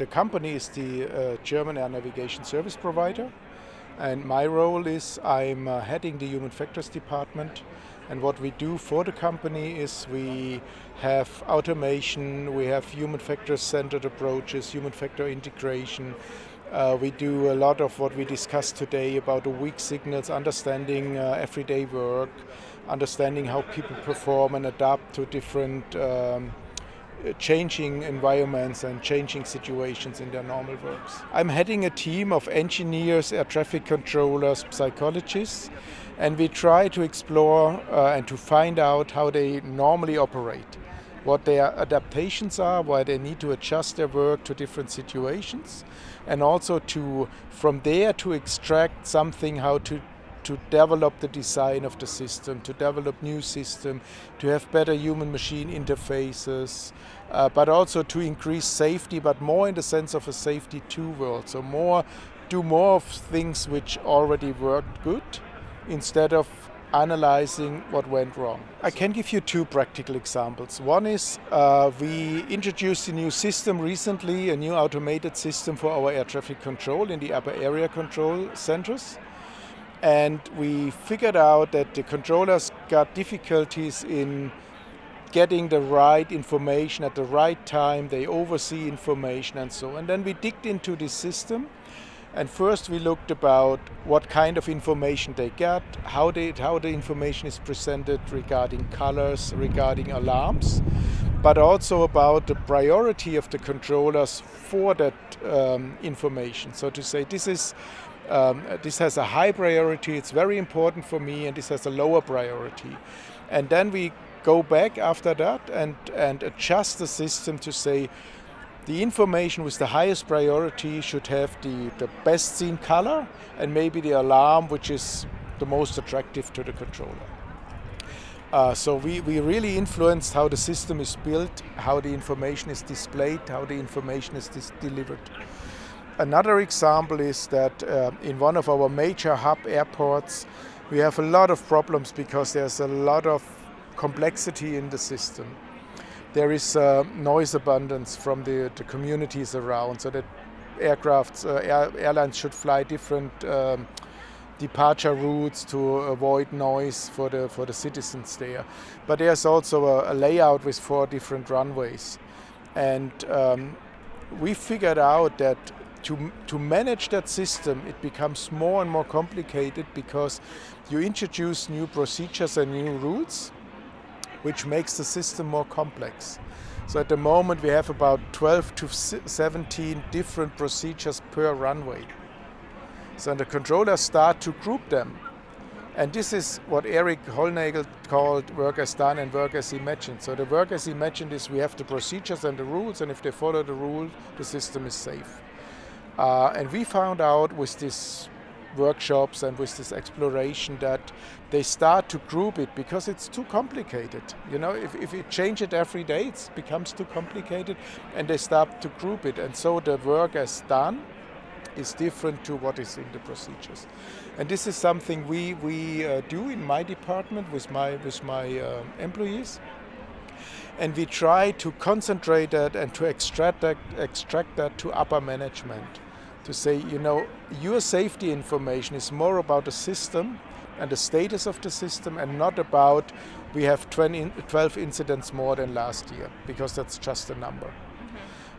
the company is the German air navigation service provider, and my role is I'm heading the human factors department. And what we do for the company is we have automation, we have human factors centered approaches, human factor integration. We do a lot of what we discussed today about the weak signals, understanding everyday work, understanding how people perform and adapt to different changing environments and changing situations in their normal works. I'm heading a team of engineers, air traffic controllers, psychologists, and we try to explore and to find out how they normally operate, what their adaptations are, why they need to adjust their work to different situations, and also from there to extract something, how to develop the design of the system, to develop new system, to have better human-machine interfaces, but also to increase safety, but more in the sense of a safety two world. So do more of things which already worked good, instead of analyzing what went wrong. I can give you two practical examples. One is we introduced a new system recently, a new automated system for our air traffic control in the upper area control centers. And we figured out that the controllers got difficulties in getting the right information at the right time, they oversee information and so on. And then we digged into this system. And first we looked about what kind of information they get, how the information is presented regarding colors, regarding alarms, but also about the priority of the controllers for that information. So to say this has a high priority, it's very important for me, and this has a lower priority. And then we go back after that and adjust the system to say, the information with the highest priority should have the best seen color and maybe the alarm which is the most attractive to the controller. So we really influenced how the system is built, how the information is displayed, how the information is delivered. Another example is that in one of our major hub airports we have a lot of problems because there's a lot of complexity in the system. There is noise abundance from the communities around, so that airlines should fly different departure routes to avoid noise for the citizens there. But there's also a layout with 4 different runways. And we figured out that to manage that system, it becomes more and more complicated because you introduce new procedures and new routes, which makes the system more complex. So at the moment we have about 12 to 17 different procedures per runway. So the controllers start to group them. And this is what Eric Hollnagel called work as done and work as imagined. So the work as imagined is we have the procedures and the rules, and if they follow the rule, the system is safe. And we found out with these workshops and with this exploration that they start to group it because it's too complicated. You know, if you change it every day, it becomes too complicated, and they start to group it. And so the work as done is different to what is in the procedures. And this is something we do in my department with my employees. And we try to concentrate that and to extract that to upper management. To say, you know, your safety information is more about the system and the status of the system, and not about we have 12 incidents more than last year, because that's just a number.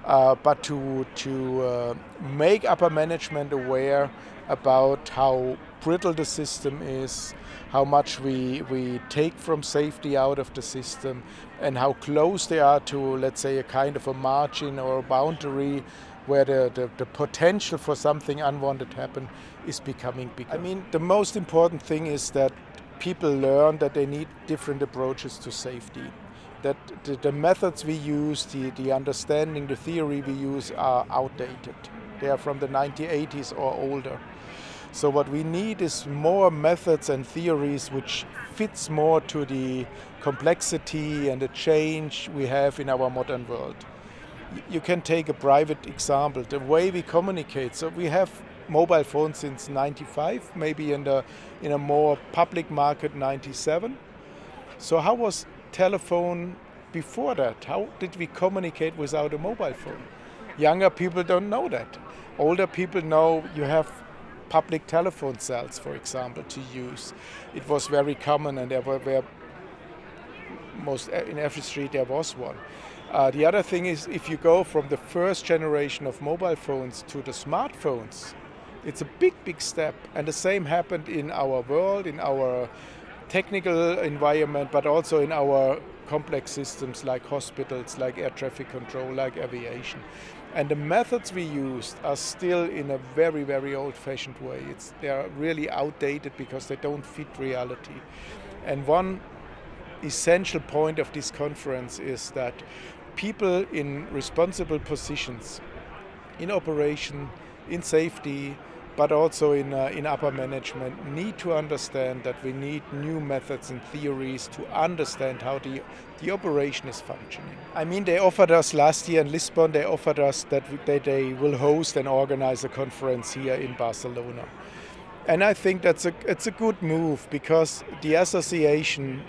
But to make upper management aware about how brittle the system is, how much we take from safety out of the system, and how close they are to, let's say, a kind of a margin or a boundary where the potential for something unwanted happen is becoming bigger. I mean, the most important thing is that people learn that they need different approaches to safety. That the methods we use, the understanding, the theory we use are outdated. They are from the 1980s or older. So what we need is more methods and theories which fits more to the complexity and the change we have in our modern world. You can take a private example, the way we communicate. So we have mobile phones since '95, maybe in a more public market '97. So how was telephone before that? How did we communicate without a mobile phone? Younger people don't know that. Older people know you have public telephone cells, for example, to use. It was very common, and there were in every street there was one. The other thing is, if you go from the first generation of mobile phones to the smartphones, it's a big, big step. And the same happened in our world, in our technical environment, but also in our complex systems like hospitals, like air traffic control, like aviation. And the methods we used are still in a very, very old-fashioned way. They are really outdated because they don't fit reality. And one essential point of this conference is that people in responsible positions, in operation, in safety, but also in upper management, need to understand that we need new methods and theories to understand how the operation is functioning. I mean, they offered us last year in Lisbon, they offered us that they will host and organize a conference here in Barcelona. And I think it's a good move, because the association,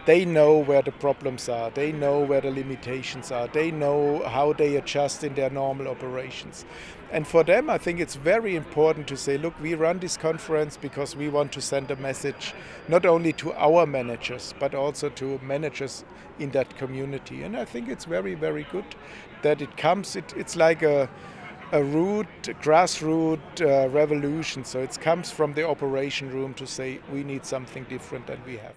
they know where the problems are, they know where the limitations are, they know how they adjust in their normal operations. And for them, I think it's very important to say, look, we run this conference because we want to send a message not only to our managers, but also to managers in that community. And I think it's very, very good that it comes. It's like a grassroots revolution. So it comes from the operation room to say we need something different than we have.